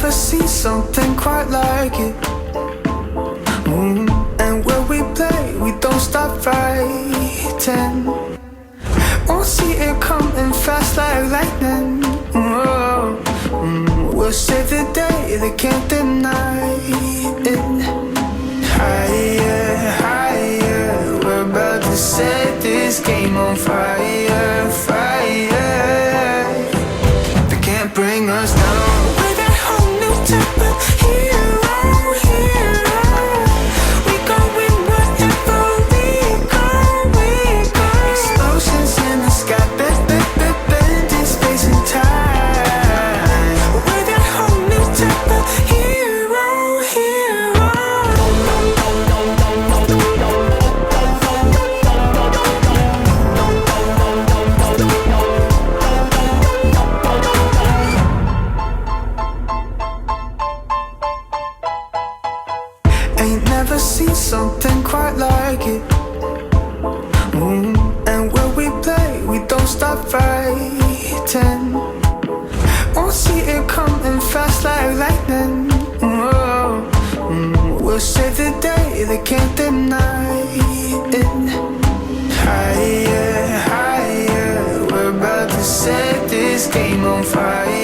never seen something quite like it. And where we play, we don't stop fighting. Won't see it coming fast like lightning. We'll save the day, they can't deny it. Higher, higher, we're about to set this game on fire, fire. They can't bring us down. We're that whole new type of hero, hero. We gon' win whatever we go, we go. Explosions in the sky, bending space and time. We're that whole new type of hero, hero. Ain't never seen something quite like it. And where we play, we don't stop fighting. Won't see it coming fast like lightning. We'll save the day, they can't deny it. Higher, higher, we're about to set this game on fire.